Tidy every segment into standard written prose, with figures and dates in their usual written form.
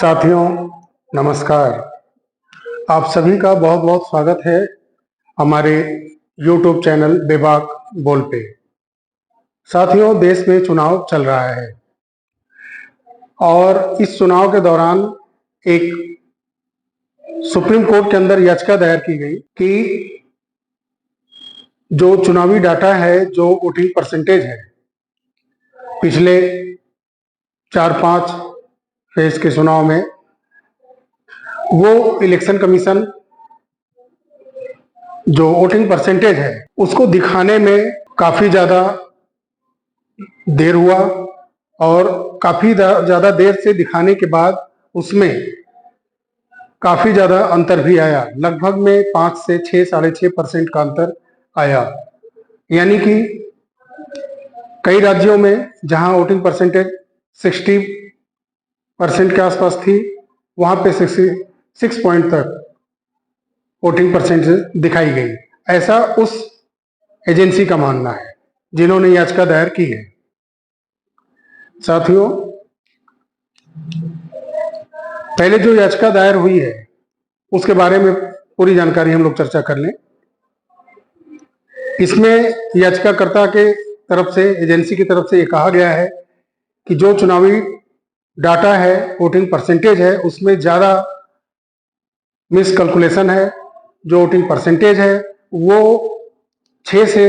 साथियों नमस्कार। आप सभी का बहुत बहुत स्वागत है हमारे YouTube चैनल बेबाक बोल पे। साथियों, देश में चुनाव चल रहा है और इस चुनाव के दौरान एक सुप्रीम कोर्ट के अंदर याचिका दायर की गई कि जो चुनावी डाटा है, जो वोटिंग परसेंटेज है, पिछले 4-5 फेज के चुनाव में, वो इलेक्शन कमीशन जो वोटिंग परसेंटेज है उसको दिखाने में काफी ज्यादा देर हुआ और काफी ज्यादा देर से दिखाने के बाद उसमें काफी ज्यादा अंतर भी आया। लगभग में 5 से 6, 6.5% का अंतर आया। यानी कि कई राज्यों में जहां वोटिंग परसेंटेज 60% के आसपास थी, वहां पे 66 पॉइंट तक वोटिंग परसेंटेज दिखाई गई। ऐसा उस एजेंसी का मानना है जिन्होंने याचिका दायर की है। साथियों, पहले जो याचिका दायर हुई है उसके बारे में पूरी जानकारी हम लोग चर्चा कर लें। इसमें याचिकाकर्ता के तरफ से, एजेंसी की तरफ से ये कहा गया है कि जो चुनावी डाटा है, वोटिंग परसेंटेज है, उसमें ज्यादा मिस कैलकुलेशन है। जो वोटिंग परसेंटेज है वो 6 से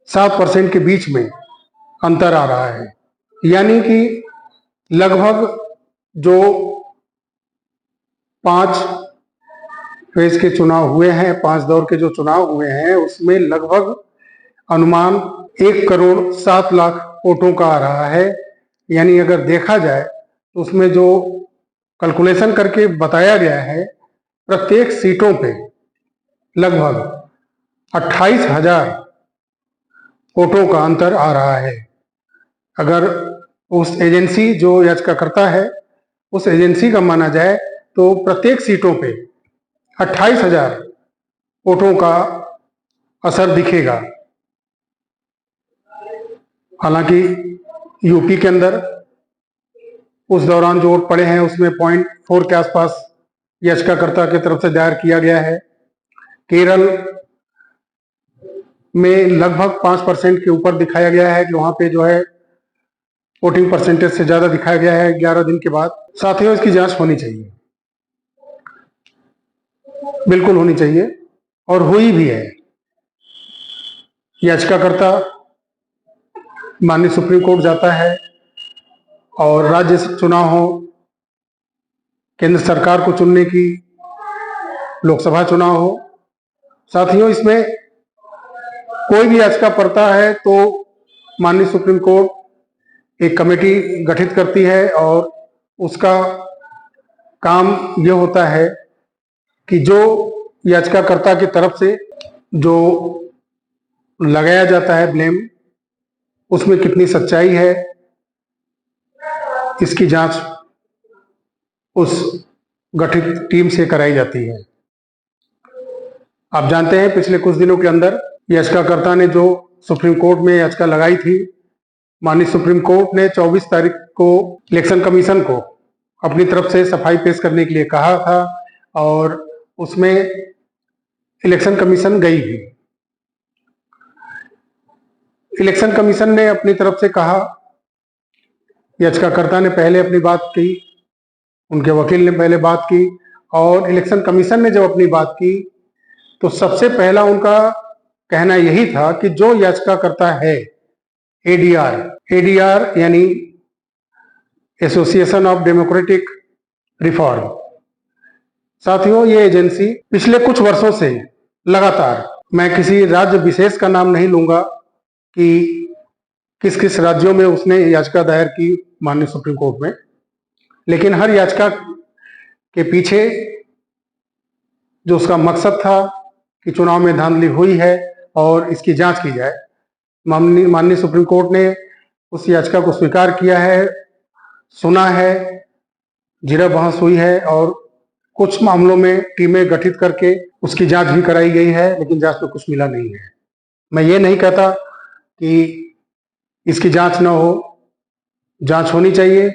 7% के बीच में अंतर आ रहा है। यानी कि लगभग जो 5 फेज के चुनाव हुए हैं, 5 दौर के जो चुनाव हुए हैं, उसमें लगभग अनुमान 1,07,00,000 वोटों का आ रहा है। यानी अगर देखा जाए तो उसमें जो कैलकुलेशन करके बताया गया है, प्रत्येक सीटों पे लगभग 28,000 वोटों का अंतर आ रहा है। अगर उस एजेंसी जो याचिकाकर्ता है, उस एजेंसी का माना जाए तो प्रत्येक सीटों पे 28,000 वोटों का असर दिखेगा। हालांकि यूपी के अंदर उस दौरान जो वोट पड़े हैं उसमें 0.4 के आसपास याचिकाकर्ता की तरफ से दायर किया गया है। केरल में लगभग 5% के ऊपर दिखाया गया है कि वहां पे जो है वोटिंग परसेंटेज से ज्यादा दिखाया गया है 11 दिन के बाद। साथियों, इसकी जांच होनी चाहिए, बिल्कुल होनी चाहिए, और हुई भी है। याचिकाकर्ता माननीय सुप्रीम कोर्ट जाता है और राज्य चुनाव हो, केंद्र सरकार को चुनने की, लोकसभा चुनाव हो। साथियों, इसमें कोई भी याचिका पड़ता है तो माननीय सुप्रीम कोर्ट एक कमेटी गठित करती है और उसका काम यह होता है कि जो याचिकाकर्ता की तरफ से जो लगाया जाता है ब्लेम, उसमें कितनी सच्चाई है, इसकी जांच उस गठित टीम से कराई जाती है। आप जानते हैं, पिछले कुछ दिनों के अंदर याचिकाकर्ता ने जो सुप्रीम कोर्ट में याचिका लगाई थी, माननीय सुप्रीम कोर्ट ने 24 तारीख को इलेक्शन कमीशन को अपनी तरफ से सफाई पेश करने के लिए कहा था और उसमें इलेक्शन कमीशन गई भी। इलेक्शन कमीशन ने अपनी तरफ से कहा, याचिकाकर्ता ने पहले अपनी बात की, उनके वकील ने पहले बात की, और इलेक्शन कमीशन ने जब अपनी बात की तो सबसे पहला उनका कहना यही था कि जो याचिकाकर्ता है एडीआर यानी एसोसिएशन ऑफ डेमोक्रेटिक रिफॉर्म, साथियों, ये एजेंसी पिछले कुछ वर्षों से लगातार, मैं किसी राज्य विशेष का नाम नहीं लूंगा कि किस किस राज्यों में उसने याचिका दायर की माननीय सुप्रीम कोर्ट में, लेकिन हर याचिका के पीछे जो उसका मकसद था कि चुनाव में धांधली हुई है और इसकी जांच की जाए, माननीय सुप्रीम कोर्ट ने उस याचिका को स्वीकार किया है, सुना है, जिरह बहस हुई है और कुछ मामलों में टीमें गठित करके उसकी जांच भी कराई गई है, लेकिन जांच में कुछ मिला नहीं है। मैं ये नहीं कहता कि इसकी जांच न हो, जांच होनी चाहिए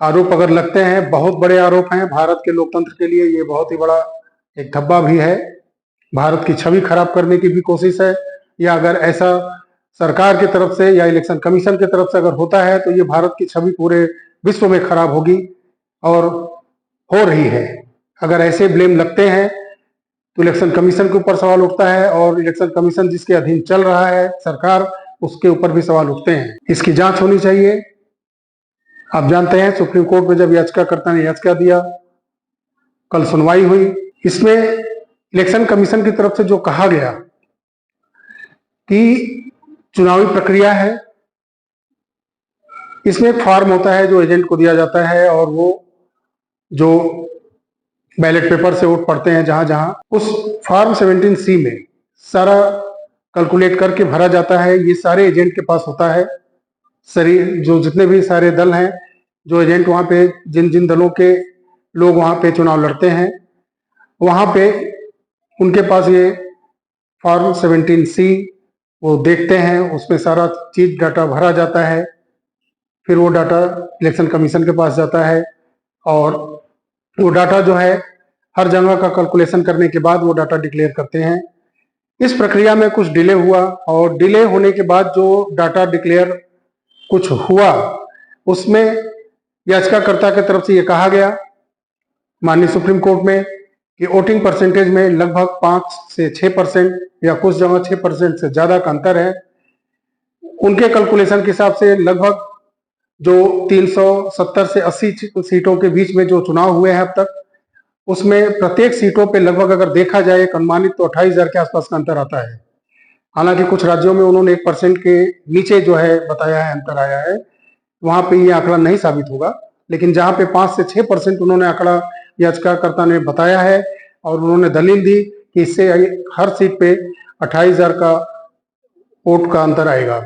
आरोप अगर लगते हैं, बहुत बड़े आरोप हैं, भारत के लोकतंत्र के लिए ये बहुत ही बड़ा एक धब्बा भी है। भारत की छवि खराब करने की भी कोशिश है, या अगर ऐसा सरकार की तरफ से या इलेक्शन कमीशन की तरफ से अगर होता है तो ये भारत की छवि पूरे विश्व में खराब होगी, और हो रही है। अगर ऐसे ब्लेम लगते हैं तो इलेक्शन कमीशन के ऊपर सवाल उठता है, और इलेक्शन कमीशन जिसके अधीन चल रहा है सरकार, उसके ऊपर भी सवाल उठते हैं। इसकी जांच होनी चाहिए। आप जानते हैं सुप्रीम कोर्ट में जब याचिकाकर्ता ने याचिका दिया, कल सुनवाई हुई, इसमें इलेक्शन कमीशन की तरफ से जो कहा गया कि चुनावी प्रक्रिया है, इसमें एक फॉर्म होता है जो एजेंट को दिया जाता है, और वो जो बैलेट पेपर से वोट पड़ते हैं जहां जहां, उस फॉर्म 17C में सारा कैलकुलेट करके भरा जाता है। ये सारे एजेंट के पास होता है। सरी जो जितने भी सारे दल हैं, जो एजेंट वहां पे, जिन जिन दलों के लोग वहां पे चुनाव लड़ते हैं, वहां पे उनके पास ये फॉर्म 17C वो देखते हैं, उसमें सारा चीज डाटा भरा जाता है। फिर वो डाटा इलेक्शन कमीशन के पास जाता है, और वो डाटा जो है हर जगह का कैलकुलेशन करने के बाद वो डाटा डिक्लेयर करते हैं। इस प्रक्रिया में कुछ डिले हुआ, और डिले होने के बाद जो डाटा डिक्लेयर कुछ हुआ, उसमें याचिकाकर्ता की तरफ से ये कहा गया माननीय सुप्रीम कोर्ट में कि वोटिंग परसेंटेज में लगभग 5 से 6% या कुछ जगह 6% से ज्यादा का अंतर है। उनके कैलकुलेशन के हिसाब से लगभग जो 370 से 80 सीटों के बीच में जो चुनाव हुए हैं अब तक, उसमें प्रत्येक सीटों पे लगभग अगर देखा जाए एक अनुमानित तो 28,000 के आसपास का अंतर आता है। हालांकि कुछ राज्यों में उन्होंने 1% के नीचे जो है बताया है अंतर आया है, वहां पे ये आंकड़ा नहीं साबित होगा। लेकिन जहां पे 5 से 6% उन्होंने आंकड़ा याचिकाकर्ता ने बताया है, और उन्होंने दलील दी कि इससे हर सीट पे 28,000 का वोट का अंतर आएगा।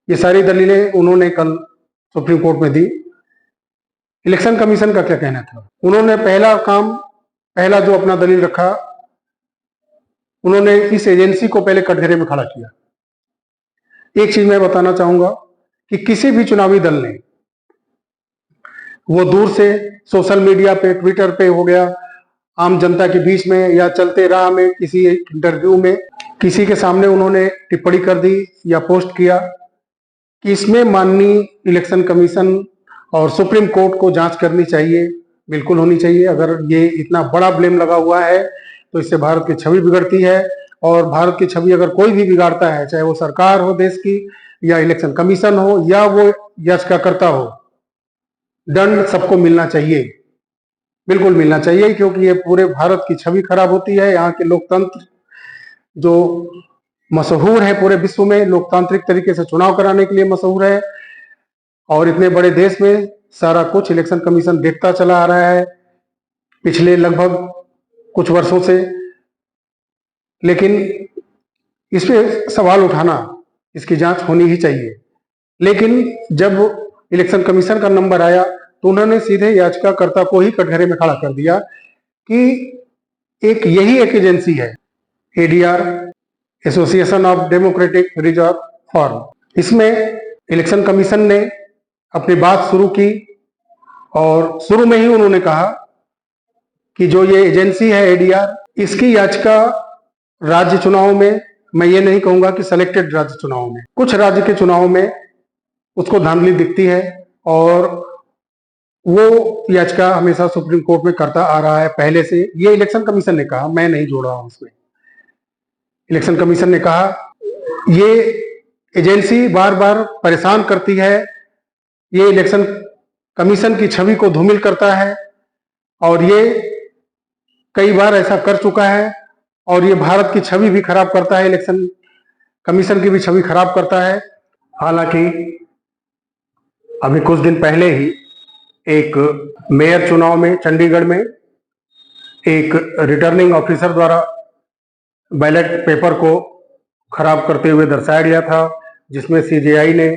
ये सारी दलीलें उन्होंने कल सुप्रीम कोर्ट में दी। इलेक्शन कमीशन का क्या कहना था? उन्होंने पहला जो अपना दलील रखा, उन्होंने इस एजेंसी को पहले कटघरे में खड़ा किया। एक चीज मैं बताना चाहूंगा कि किसी भी चुनावी दल ने, वो दूर से सोशल मीडिया पे, ट्विटर पे हो गया, आम जनता के बीच में, या चलते राह में किसी इंटरव्यू में किसी के सामने उन्होंने टिप्पणी कर दी या पोस्ट किया कि इसमें माननीय इलेक्शन कमीशन और सुप्रीम कोर्ट को जांच करनी चाहिए, बिल्कुल होनी चाहिए। अगर ये इतना बड़ा ब्लेम लगा हुआ है तो इससे भारत की छवि बिगड़ती है, और भारत की छवि अगर कोई भी बिगाड़ता है, चाहे वो सरकार हो देश की, या इलेक्शन कमीशन हो, या वो याचिकाकर्ता हो, दंड सबको मिलना चाहिए, बिल्कुल मिलना चाहिए, क्योंकि ये पूरे भारत की छवि खराब होती है। यहाँ के लोकतंत्र जो मशहूर है पूरे विश्व में, लोकतांत्रिक तरीके से चुनाव कराने के लिए मशहूर है, और इतने बड़े देश में सारा कुछ इलेक्शन कमीशन देखता चला आ रहा है पिछले लगभग कुछ वर्षों से। लेकिन इस पे सवाल उठाना, इसकी जांच होनी ही चाहिए। लेकिन जब इलेक्शन कमीशन का नंबर आया तो उन्होंने सीधे याचिकाकर्ता को ही कटघरे में खड़ा कर दिया कि यही एक एजेंसी है, ADR, association of democratic reserve form. इसमें इलेक्शन कमीशन ने अपनी बात शुरू की, और शुरू में ही उन्होंने कहा कि जो ये एजेंसी है एडीआर, इसकी याचिका राज्य चुनाव में, मैं ये नहीं कहूंगा कि सिलेक्टेड राज्य चुनाव में, कुछ राज्य के चुनाव में उसको धांधली दिखती है, और वो याचिका हमेशा सुप्रीम कोर्ट में करता आ रहा है पहले से। ये इलेक्शन कमीशन ने कहा, मैं नहीं जोड़ रहा हूं इसमें। इलेक्शन कमीशन ने कहा ये एजेंसी बार बार परेशान करती है, ये इलेक्शन कमीशन की छवि को धूमिल करता है, और ये कई बार ऐसा कर चुका है, और ये भारत की छवि भी खराब करता है, इलेक्शन कमीशन की भी छवि खराब करता है। हालांकि अभी कुछ दिन पहले ही एक मेयर चुनाव में चंडीगढ़ में एक रिटर्निंग ऑफिसर द्वारा बैलेट पेपर को खराब करते हुए दर्शाया गया था, जिसमें सीजेआई ने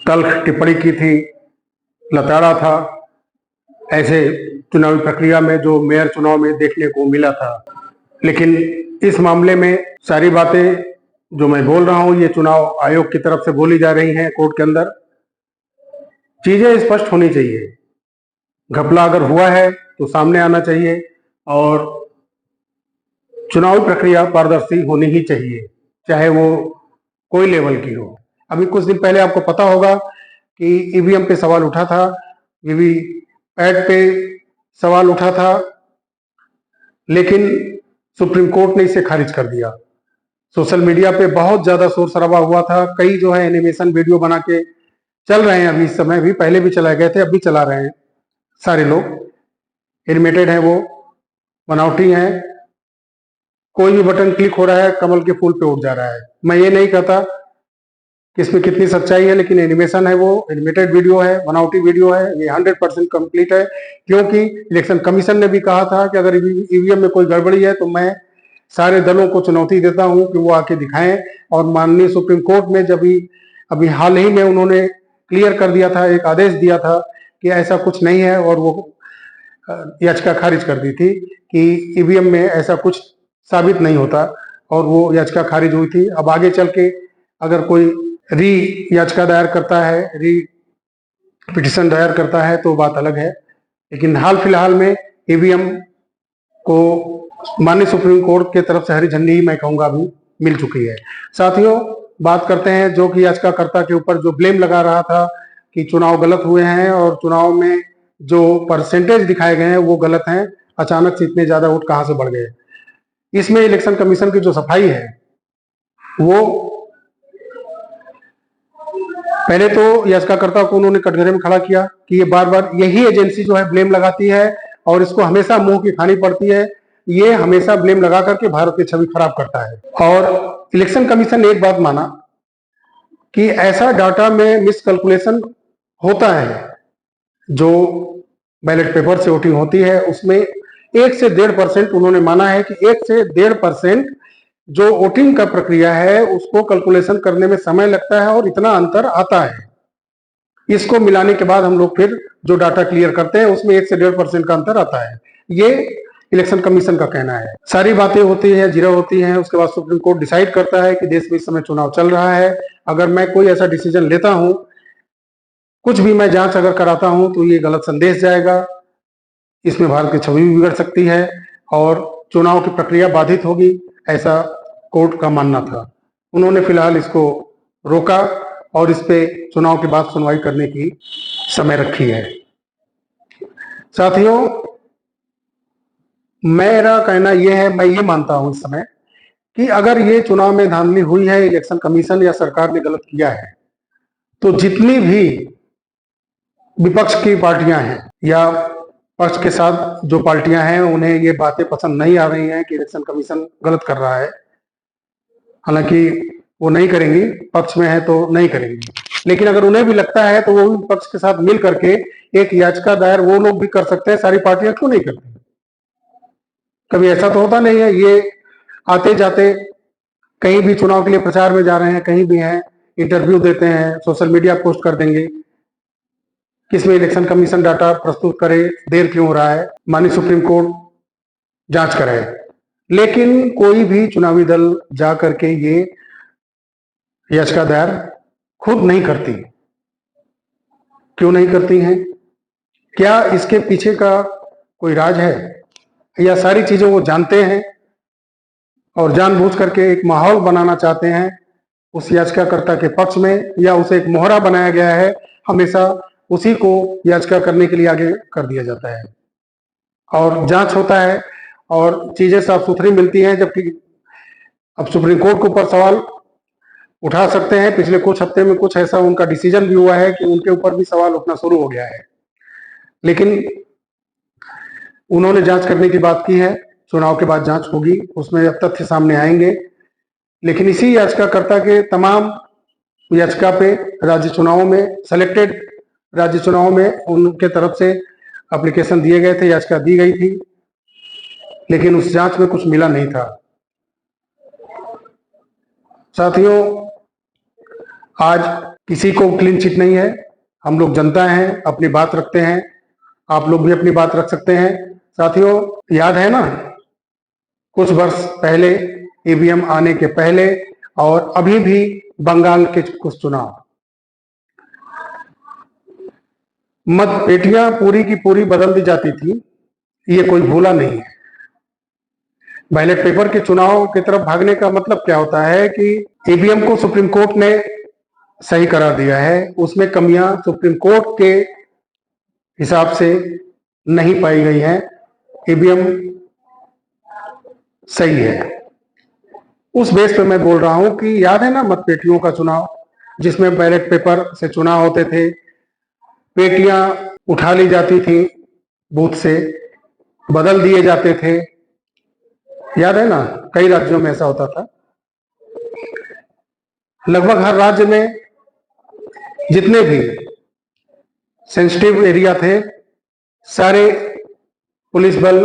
तल्ख टिप्पणी की थी, लताड़ा था। ऐसे चुनावी प्रक्रिया में जो मेयर चुनाव में देखने को मिला था। लेकिन इस मामले में सारी बातें जो मैं बोल रहा हूं, ये चुनाव आयोग की तरफ से बोली जा रही हैं कोर्ट के अंदर, चीजें स्पष्ट होनी चाहिए। घपला अगर हुआ है तो सामने आना चाहिए और चुनावी प्रक्रिया पारदर्शी होनी ही चाहिए, चाहे वो कोई लेवल की हो। अभी कुछ दिन पहले आपको पता होगा कि ईवीएम पे सवाल उठा था, वीवीपैट पे सवाल उठा था, लेकिन सुप्रीम कोर्ट ने इसे खारिज कर दिया। सोशल मीडिया पे बहुत ज्यादा शोर शराबा हुआ था। कई जो है एनिमेशन वीडियो बना के चल रहे हैं, अभी इस समय भी, पहले भी चलाए गए थे, अब भी चला रहे हैं। सारे लोग एनिमेटेड हैं, वो बनावटी हैं। कोई भी बटन क्लिक हो रहा है, कमल के फूल पे उठ जा रहा है। मैं ये नहीं कहता कि इसमें कितनी सच्चाई है, लेकिन एनिमेशन है, वो एनिमेटेड वीडियो है, बनावटी वीडियो है, ये 100% कंप्लीट है। क्योंकि इलेक्शन कमीशन ने भी कहा था कि अगर ईवीएम में कोई गड़बड़ी है तो मैं सारे दलों को चुनौती देता हूं कि वो आके दिखाएं। और माननीय सुप्रीम कोर्ट में जब अभी हाल ही में उन्होंने क्लियर कर दिया था, एक आदेश दिया था कि ऐसा कुछ नहीं है, और वो याचिका खारिज कर दी थी कि ईवीएम में ऐसा कुछ साबित नहीं होता, और वो याचिका खारिज हुई थी। अब आगे चल के अगर कोई री याचिका दायर करता है, री पिटिशन दायर करता है तो बात अलग है, लेकिन हाल फिलहाल में ईवीएम को माननीय सुप्रीम कोर्ट के तरफ से हरी झंडी ही मैं कहूंगा अभी मिल चुकी है। साथियों, बात करते हैं जो कि याचिकाकर्ता के ऊपर जो ब्लेम लगा रहा था कि चुनाव गलत हुए हैं और चुनाव में जो परसेंटेज दिखाए गए हैं वो गलत हैं, अचानक से इतने ज्यादा वोट कहां से बढ़ गए। इसमें इलेक्शन कमीशन की जो सफाई है, वो पहले तो याचिकाकर्ता को उन्होंने कटघरे में खड़ा किया कि ये बार बार यही एजेंसी जो है ब्लेम लगाती है और इसको हमेशा मुंह की खानी पड़ती है, ये हमेशा ब्लेम लगा करके भारत की छवि खराब करता है। और इलेक्शन कमीशन ने एक बात माना कि ऐसा डाटा में मिसकैलकुलेशन होता है, जो बैलेट पेपर से वोटिंग होती है उसमें 1 से 1.5% उन्होंने माना है कि 1 से 1.5% जो वोटिंग का प्रक्रिया है उसको कैलकुलेशन करने में समय लगता है और इतना अंतर आता है। इसको मिलाने के बाद हम लोग फिर जो डाटा क्लियर करते हैं उसमें 1 से 1.5% का अंतर आता है। ये इलेक्शन कमीशन का कहना है। सारी बातें होती है, जीरो होती हैं, उसके बाद सुप्रीम कोर्ट डिसाइड करता है कि देश में इस समय चुनाव चल रहा है। अगर मैं कोई ऐसा डिसीजन लेता हूं, कुछ भी मैं जांच अगर कराता हूं, तो ये गलत संदेश जाएगा, इसमें भारत की छवि भी बिगड़ सकती है और चुनाव की प्रक्रिया बाधित होगी, ऐसा कोर्ट का मानना था। उन्होंने फिलहाल इसको रोका और इस पे चुनाव के बाद सुनवाई करने की समय रखी है। साथियों, मेरा कहना यह है, मैं ये मानता हूं इस समय कि अगर ये चुनाव में धांधली हुई है, इलेक्शन कमीशन या सरकार ने गलत किया है, तो जितनी भी विपक्ष की पार्टियां हैं या पक्ष के साथ जो पार्टियां हैं, उन्हें ये बातें पसंद नहीं आ रही हैं कि इलेक्शन कमीशन गलत कर रहा है। हालांकि वो नहीं करेंगी, पक्ष में है तो नहीं करेंगी, लेकिन अगर उन्हें भी लगता है तो वो भी पक्ष के साथ मिल करके एक याचिका दायर वो लोग भी कर सकते हैं। सारी पार्टियां क्यों नहीं करती? कभी ऐसा तो होता नहीं है, ये आते जाते कहीं भी चुनाव के लिए प्रचार में जा रहे हैं, कहीं भी हैं, इंटरव्यू देते हैं, सोशल मीडिया पोस्ट कर देंगे, किसमें इलेक्शन कमीशन डाटा प्रस्तुत करे, देर क्यों हो रहा है, माननीय सुप्रीम कोर्ट जांच करे। लेकिन कोई भी चुनावी दल जा करके ये याचिका दायर खुद नहीं करती। क्यों नहीं करती हैं? क्या इसके पीछे का कोई राज है, या सारी चीजें वो जानते हैं और जानबूझ करके एक माहौल बनाना चाहते हैं उस याचिकाकर्ता के पक्ष में, या उसे एक मोहरा बनाया गया है, हमेशा उसी को याचिका करने के लिए आगे कर दिया जाता है और जांच होता है और चीजें साफ सुथरी मिलती हैं। जबकि अब सुप्रीम कोर्ट के ऊपर सवाल उठा सकते हैं, पिछले कुछ हफ्ते में कुछ ऐसा उनका डिसीजन भी हुआ है कि उनके ऊपर भी सवाल उठना शुरू हो गया है, लेकिन उन्होंने जांच करने की बात की है। चुनाव के बाद जांच होगी, उसमें अब तथ्य सामने आएंगे। लेकिन इसी याचिकाकर्ता के तमाम याचिका पे राज्य चुनावों में, सेलेक्टेड राज्य चुनावों में उनके तरफ से एप्लीकेशन दिए गए थे, याचिका दी गई थी, लेकिन उस जांच में कुछ मिला नहीं था। साथियों, आज किसी को क्लीन चिट नहीं है। हम लोग जनता हैं, अपनी बात रखते हैं, आप लोग भी अपनी बात रख सकते हैं। साथियों, याद है ना, कुछ वर्ष पहले ईवीएम आने के पहले और अभी भी बंगाल के कुछ चुनाव, मतपेटियां पूरी की पूरी बदल दी जाती थी, ये कोई भूला नहीं है। बैलेट पेपर के चुनाव की तरफ भागने का मतलब क्या होता है कि ईवीएम को सुप्रीम कोर्ट ने सही करार दिया है, उसमें कमियां सुप्रीम कोर्ट के हिसाब से नहीं पाई गई हैं, ईवीएम सही है। उस बेस पे मैं बोल रहा हूं कि याद है ना मतपेटियों का चुनाव, जिसमें बैलेट पेपर से चुनाव होते थे, पेटियां उठा ली जाती थी, बूथ से बदल दिए जाते थे, याद है ना? कई राज्यों में ऐसा होता था। लगभग हर राज्य में जितने भी सेंसिटिव एरिया थे, सारे पुलिस बल,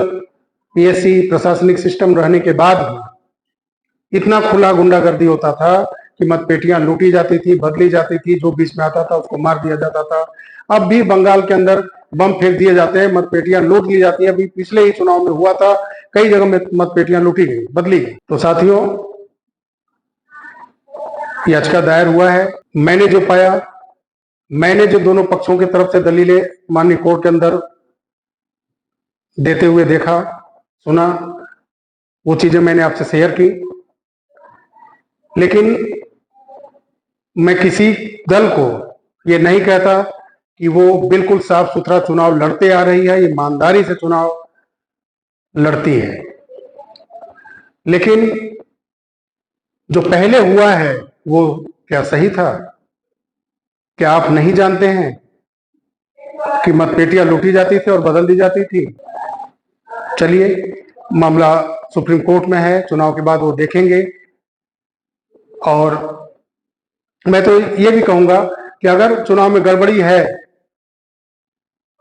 पीएससी, प्रशासनिक सिस्टम रहने के बाद भी इतना खुला गुंडागर्दी होता था कि मतपेटियां लूटी जाती थी, बदली जाती थी, जो बीच में आता था उसको मार दिया जाता था। अब भी बंगाल के अंदर बम फेंक दिए जाते हैं, मतपेटियां लूट ली जाती है। अभी पिछले ही चुनाव में हुआ था, कई जगह में मतपेटियां लूटी गई, बदली गई। तो साथियों, याचिका दायर हुआ है। मैंने जो पाया, मैंने जो दोनों पक्षों की तरफ से दलीलें माननीय कोर्ट के अंदर देते हुए देखा, सुना, वो चीजें मैंने आपसे शेयर की। लेकिन मैं किसी दल को ये नहीं कहता कि वो बिल्कुल साफ सुथरा चुनाव लड़ते आ रही है, ये ईमानदारी से चुनाव लड़ती है। लेकिन जो पहले हुआ है वो क्या सही था? क्या आप नहीं जानते हैं कि मतपेटियां लूटी जाती थी और बदल दी जाती थी? चलिए, मामला सुप्रीम कोर्ट में है, चुनाव के बाद वो देखेंगे। और मैं तो ये भी कहूंगा कि अगर चुनाव में गड़बड़ी है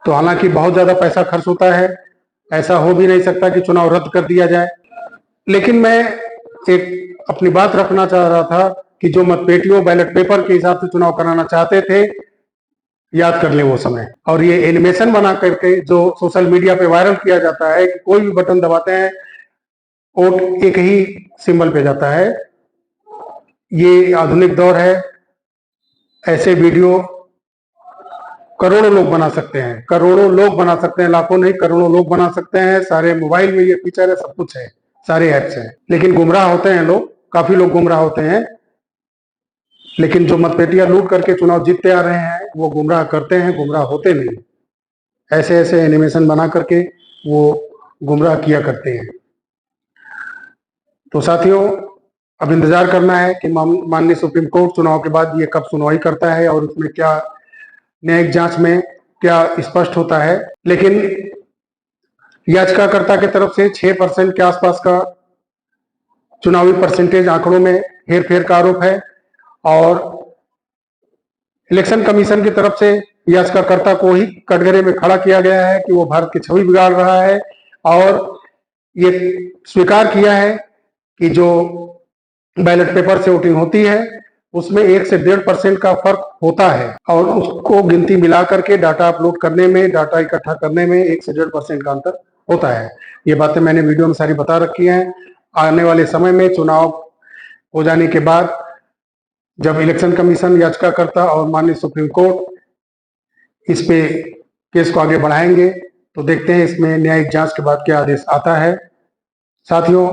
तो हालांकि बहुत ज्यादा पैसा खर्च होता है, ऐसा हो भी नहीं सकता कि चुनाव रद्द कर दिया जाए। लेकिन मैं एक अपनी बात रखना चाह रहा था कि जो मतपेटियों बैलेट पेपर के हिसाब से चुनाव कराना चाहते थे, याद कर ले वो समय। और ये एनिमेशन बना करके जो सोशल मीडिया पे वायरल किया जाता है कि कोई भी बटन दबाते हैं वोट एक ही सिंबल पे जाता है, ये आधुनिक दौर है। ऐसे वीडियो करोड़ों लोग बना सकते हैं, करोड़ों लोग बना सकते हैं, लाखों नहीं करोड़ों लोग बना सकते हैं। सारे मोबाइल में ये फीचर है, सब कुछ है, सारे ऐप्स हैं। लेकिन गुमराह होते हैं लोग, काफी लोग गुमराह होते हैं। लेकिन जो मतपेटियां लूट करके चुनाव जीतते आ रहे हैं वो गुमराह करते हैं, गुमराह होते नहीं। ऐसे ऐसे एनिमेशन बना करके वो गुमराह किया करते हैं। तो साथियों, अब इंतजार करना है कि माननीय सुप्रीम कोर्ट चुनाव के बाद ये कब सुनवाई करता है और उसमें क्या न्यायिक जांच में क्या स्पष्ट होता है। लेकिन याचिकाकर्ता की तरफ से 6% के आसपास का चुनावी परसेंटेज आंकड़ों में हेरफेर का आरोप है और इलेक्शन कमीशन की तरफ से याचिकाकर्ता को ही कटघरे में खड़ा किया गया है कि वो भारत की छवि बिगाड़ रहा है और ये स्वीकार किया है कि जो बैलेट पेपर से वोटिंग होती है उसमें 1 से 1.5% का फर्क होता है और उसको गिनती मिला करके डाटा अपलोड करने में, डाटा इकट्ठा करने में 1 से 1.5% का अंतर होता है। ये बातें मैंने वीडियो में सारी बता रखी हैं। आने वाले समय में चुनाव हो जाने के बाद जब इलेक्शन कमीशन, याचिकाकर्ता और माननीय सुप्रीम कोर्ट इस पे केस को आगे बढ़ाएंगे तो देखते हैं इसमें न्यायिक जांच के बाद क्या आदेश आता है। साथियों,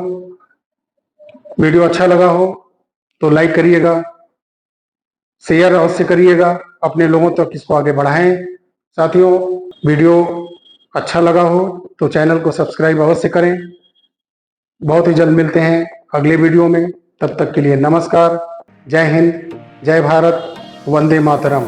वीडियो अच्छा लगा हो तो लाइक करिएगा, शेयर अवश्य करिएगा, अपने लोगों तक इसको आगे बढ़ाएं। साथियों, वीडियो अच्छा लगा हो तो चैनल को सब्सक्राइब अवश्य करें। बहुत ही जल्द मिलते हैं अगले वीडियो में, तब तक के लिए नमस्कार। जय हिंद, जय भारत, वंदे मातरम।